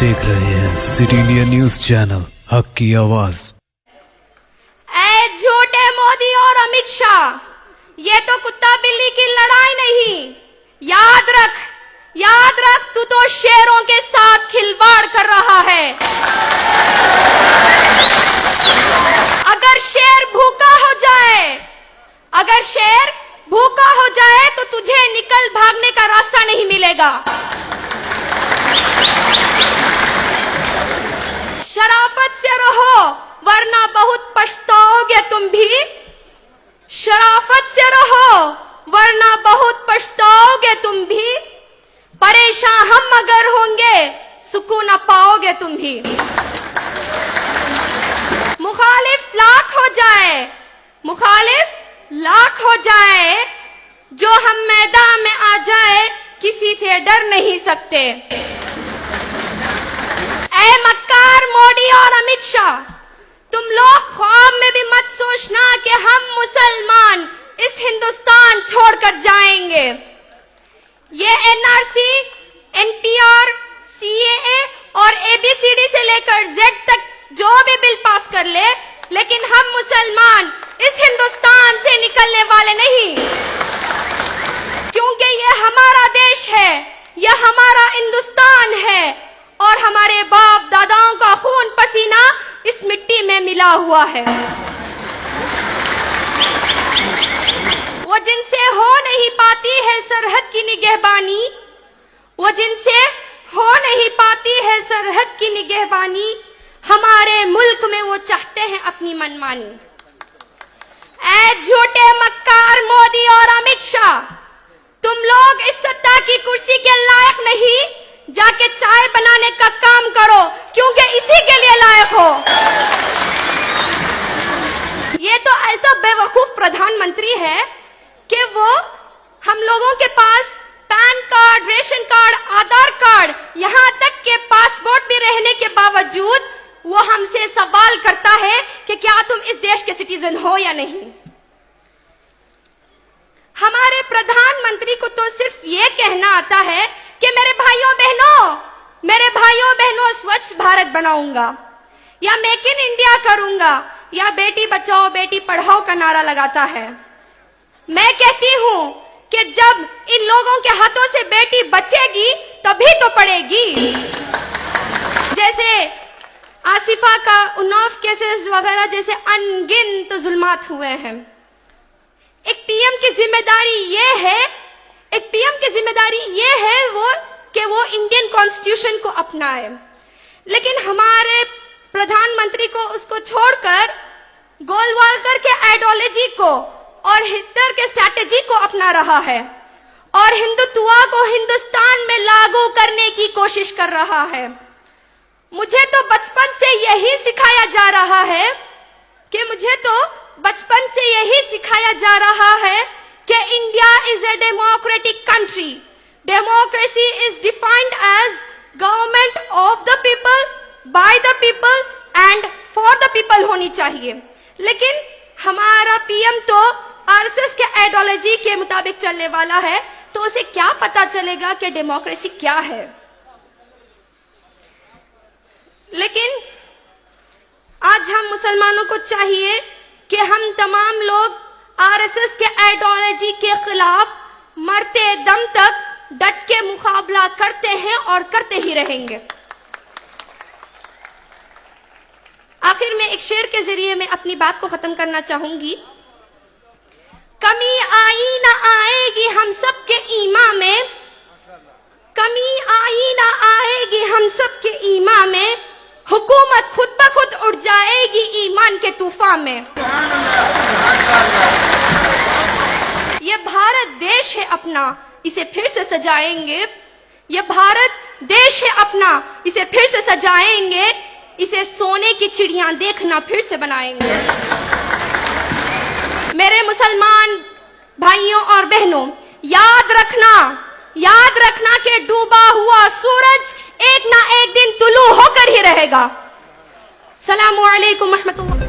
देख रहे हैं सिटी इंडिया न्यूज चैनल, हक की आवाज। ऐ झूठे मोदी और अमित शाह, ये तो कुत्ता बिल्ली की लड़ाई नहीं। याद रख, तू तो शेरों के साथ खिलवाड़ कर रहा है। अगर शेर भूखा हो जाए तो तुझे निकल भागने का रास्ता नहीं मिलेगा। शराफत से रहो वरना बहुत पछताओगे तुम भी। शराफत से रहो वरना बहुत पछताओगे तुम भी। परेशान हम अगर होंगे सुकून न पाओगे तुम भी। मुखालिफ लाख हो जाए, जो हम मैदान में आ जाए किसी से डर नहीं सकते। ऐ मक्कार मोदी और अमित शाह, तुम लोग ख्वाब में भी मत सोचना कि हम मुसलमान इस हिंदुस्तान छोड़कर जाएंगे। ये एनआरसी, एनपीआर, सीएए और एबीसीडी से लेकर जेड तक जो भी बिल पास कर ले, लेकिन हम मुसलमान इस हिंदुस्तान से निकलने वाले नहीं। क्योंकि ये हमारा देश है, ये हमारा हिंदुस्तान है और हमारे बाप दादाओं का खून पसीना इस मिट्टी में मिला हुआ है। वो जिनसे हो नहीं पाती है सरहद की निगहबानी, वो जिनसे हो नहीं पाती है सरहद की निगहबानी, हमारे मुल्क में वो चाहते हैं अपनी मनमानी। ऐ झूठे मक्कार मोदी और अमित शाह, तुम लोग इस सत्ता की कुर्सी के लायक नहीं। जाके चाय बनाने का काम करो, क्योंकि इसी के लिए लायक हो। ये तो ऐसा बेवकूफ प्रधानमंत्री है कि वो हम लोगों के पास पैन कार्ड, रेशन कार्ड, आधार कार्ड, यहाँ तक के पासपोर्ट भी रहने के बावजूद वो हमसे सवाल करता है कि क्या तुम इस देश के सिटीजन हो या नहीं। हमारे प्रधानमंत्री को तो सिर्फ ये कहना आता है कि मेरे भाइयों बहनों स्वच्छ भारत बनाऊंगा, या मेक इन इंडिया करूंगा, या बेटी बचाओ बेटी पढ़ाओ का नारा लगाता है। मैं कहती हूं कि जब इन लोगों के हाथों से बेटी बचेगी तभी तो पढ़ेगी। जैसे आसिफा का उन्नाव केसेस वगैरह जैसे अनगिनत जुल्मात हुए हैं। एक पीएम की जिम्मेदारी ये है कि वो इंडियन कॉन्स्टिट्यूशन को अपनाए, लेकिन हमारे प्रधानमंत्री को उसको छोड़कर गोलवालकर के आइडियोलॉजी को और हिटलर के स्ट्रैटेजी को अपना रहा है और हिंदुत्व को हिंदुस्तान में लागू करने की कोशिश कर रहा है। मुझे तो बचपन से यही सिखाया जा रहा है कि India is a democratic country. Democracy is defined as government of the people, by the people and for the people होनी चाहिए। लेकिन हमारा पीएम तो आरएसएस के आइडियोलॉजी के मुताबिक चलने वाला है, तो उसे क्या पता चलेगा कि डेमोक्रेसी क्या है। लेकिन आज हम मुसलमानों को चाहिए कि हम तमाम लोग आरएसएस के आइडियोलॉजी के खिलाफ मरते दम तक डट के मुकाबला करते हैं और करते ही रहेंगे। आखिर में एक शेर के जरिए मैं अपनी बात को खत्म करना चाहूंगी। कमी आई ना आएगी हम सबके ईमान में, कमी आई ना आएगी हम सबके ईमान में, हुकूमत खुद ब खुद उड़ जाएगी ईमान के तूफान में। ये भारत देश है अपना, इसे फिर से सजाएंगे। ये भारत देश है अपना, इसे फिर से सजाएंगे। इसे सोने की चिड़ियां देखना फिर से बनाएंगे। मेरे मुसलमान भाइयों और बहनों, याद रखना कि डूबा हुआ सूरज एक ना एक दिन तुलू होकर ही रहेगा। सलामु अलैकुम रहमतुल्लाह।